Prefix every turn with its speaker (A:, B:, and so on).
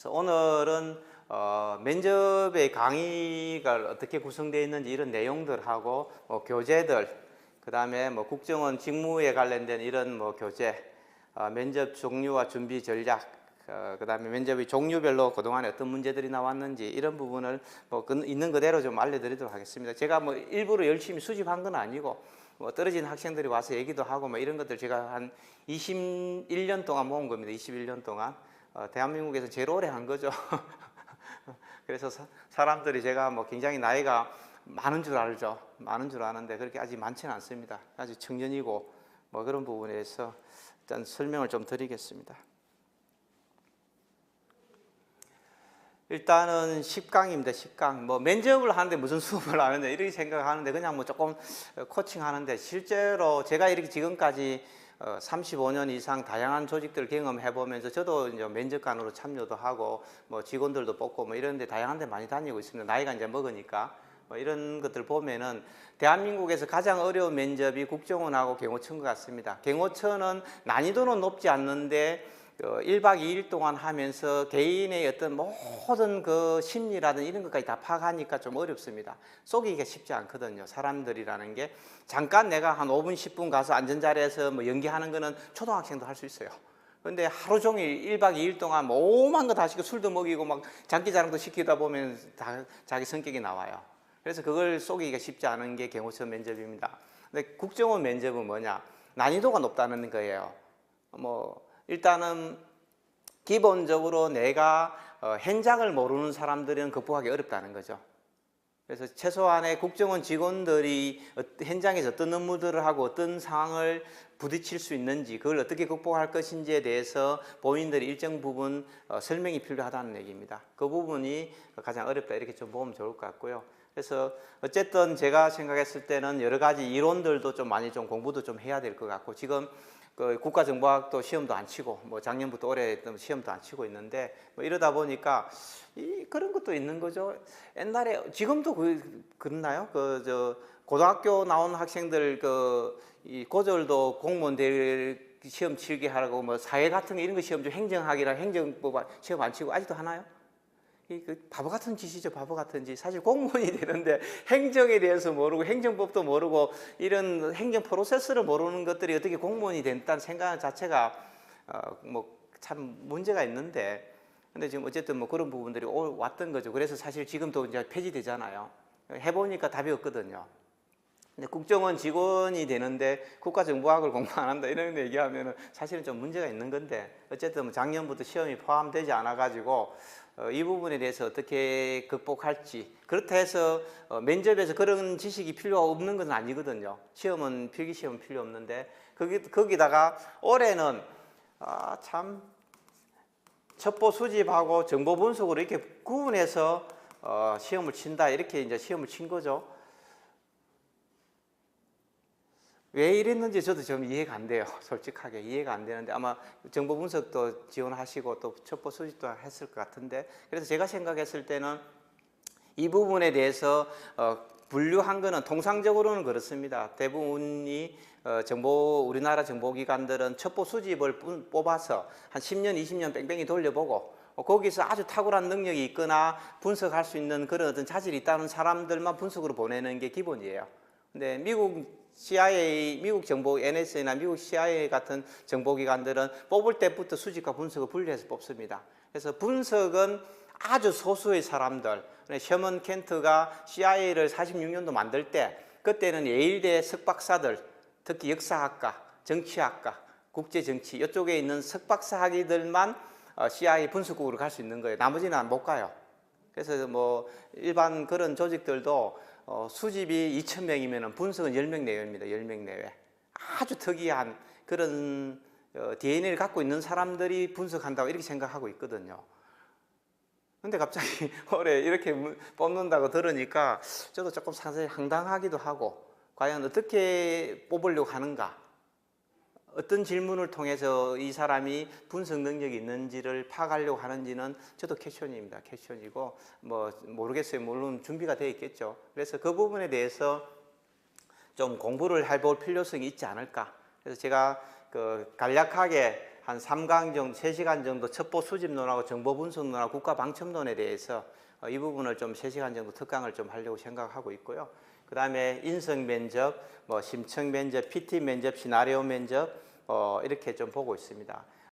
A: 그래서 오늘은 면접의 강의가 어떻게 구성되어 있는지 이런 내용들하고 교재들, 그 다음에 국정원 직무에 관련된 이런 교재, 면접 종류와 준비 전략, 그 다음에 면접의 종류별로 그동안에 어떤 문제들이 나왔는지 이런 부분을 있는 그대로 좀 알려드리도록 하겠습니다. 제가 일부러 열심히 수집한 건 아니고 떨어진 학생들이 와서 얘기도 하고 이런 것들 제가 한 21년 동안 모은 겁니다. 21년 동안. 대한민국에서 제일 오래 한 거죠. 그래서 사람들이 제가 굉장히 나이가 많은 줄 알죠. 많은 줄 아는데 그렇게 아직 많지는 않습니다. 아직 청년이고 그런 부분에서 일단 설명을 좀 드리겠습니다. 일단은 10강입니다. 10강. 면접을 하는데 무슨 수업을 하느냐 이렇게 생각하는데 그냥 조금 코칭하는데 실제로 제가 이렇게 지금까지 35년 이상 다양한 조직들 경험해 보면서 저도 이제 면접관으로 참여도 하고 직원들도 뽑고 이런 데 다양한 데 많이 다니고 있습니다. 나이가 이제 먹으니까 이런 것들 보면은 대한민국에서 가장 어려운 면접이 국정원하고 경호처인 것 같습니다. 경호처는 난이도는 높지 않는데 1박 2일 동안 하면서 개인의 어떤 모든 그 심리라든 이런 것까지 다 파악하니까 좀 어렵습니다. 속이기가 쉽지 않거든요. 사람들이라는 게 잠깐 내가 한 5분 10분 가서 앉은 자리에서 연기하는 거는 초등학생도 할 수 있어요. 근데 하루 종일 1박 2일 동안 오만 거 다 시키고 술도 먹이고 장기자랑도 시키다 보면 다 자기 성격이 나와요. 그래서 그걸 속이기가 쉽지 않은 게 경호처 면접입니다. 근데 국정원 면접은 뭐냐? 난이도가 높다는 거예요. 일단은 기본적으로 내가 현장을 모르는 사람들은 극복하기 어렵다는 거죠. 그래서 최소한의 국정원 직원들이 현장에서 어떤 업무들을 하고 어떤 상황을 부딪힐 수 있는지 그걸 어떻게 극복할 것인지에 대해서 본인들이 일정 부분 설명이 필요하다는 얘기입니다. 그 부분이 가장 어렵다 이렇게 좀 보면 좋을 것 같고요. 그래서 어쨌든 제가 생각했을 때는 여러 가지 이론들도 좀 많이 좀 공부도 좀 해야 될 것 같고 지금 국가정보학도 시험도 안 치고 작년부터 올해 시험도 안 치고 있는데 이러다 보니까 그런 것도 있는 거죠. 옛날에 지금도 그렇나요? 고등학교 나온 학생들 이 고졸도 공무원 될 시험 치게 하라고 사회 같은 거 이런 거 시험 좀 행정학이랑 행정법 시험 안 치고 아직도 하나요? 바보 같은 짓이죠. 바보 같은 짓. 사실 공무원이 되는데 행정에 대해서 모르고 행정법도 모르고 이런 행정 프로세스를 모르는 것들이 어떻게 공무원이 된다는 생각 자체가 참 문제가 있는데 근데 지금 어쨌든 그런 부분들이 왔던 거죠. 그래서 사실 지금도 이제 폐지되잖아요. 해보니까 답이 없거든요. 근데 국정원 직원이 되는데 국가정보학을 공부 안 한다 이런 얘기하면 사실은 좀 문제가 있는 건데 어쨌든 작년부터 시험이 포함되지 않아 가지고 이 부분에 대해서 어떻게 극복할지 그렇다 해서 면접에서 그런 지식이 필요 없는 건 아니거든요. 시험은 필기시험은 필요 없는데 거기다가 올해는 참 첩보 수집하고 정보 분석으로 이렇게 구분해서 시험을 친다 이렇게 이제 시험을 친 거죠. 왜 이랬는지 저도 좀 이해가 안 돼요. 솔직하게 이해가 안 되는데 아마 정보 분석도 지원하시고 또 첩보 수집도 했을 것 같은데 그래서 제가 생각했을 때는 이 부분에 대해서 분류한 거는 통상적으로는 그렇습니다. 대부분이 우리나라 정보기관들은 첩보 수집을 뽑아서 한 10년, 20년 뺑뺑이 돌려보고 거기서 아주 탁월한 능력이 있거나 분석할 수 있는 그런 어떤 자질이 있다는 사람들만 분석으로 보내는 게 기본이에요. 근데 미국 CIA, 미국 정보 NSA나 미국 CIA 같은 정보기관들은 뽑을 때부터 수집과 분석을 분리해서 뽑습니다. 그래서 분석은 아주 소수의 사람들, 셔먼 켄트가 CIA를 46년도 만들 때 그때는 예일대 석박사들, 특히 역사학과, 정치학과, 국제정치 이쪽에 있는 석박사 학위들만 CIA 분석국으로 갈 수 있는 거예요. 나머지는 못 가요. 그래서 일반 그런 조직들도 수집이 2,000명이면 분석은 10명 내외입니다. 10명 내외. 아주 특이한 그런 DNA를 갖고 있는 사람들이 분석한다고 이렇게 생각하고 있거든요. 근데 갑자기 올해 이렇게 뽑는다고 들으니까 저도 조금 상당히 황당하기도 하고 과연 어떻게 뽑으려고 하는가 어떤 질문을 통해서 이 사람이 분석 능력이 있는지를 파악하려고 하는지는 저도 퀘스천입니다. 퀘스천이고 모르겠어요. 물론 준비가 되어 있겠죠. 그래서 그 부분에 대해서 좀 공부를 해볼 필요성이 있지 않을까. 그래서 제가 간략하게 한 3강 정도, 3시간 정도 첩보 수집론하고 정보 분석론하고 국가 방첩론에 대해서 이 부분을 좀 3시간 정도 특강을 좀 하려고 생각하고 있고요. 그 다음에 인성 면접, 뭐 심층 면접, PT 면접, 시나리오 면접 이렇게 좀 보고 있습니다.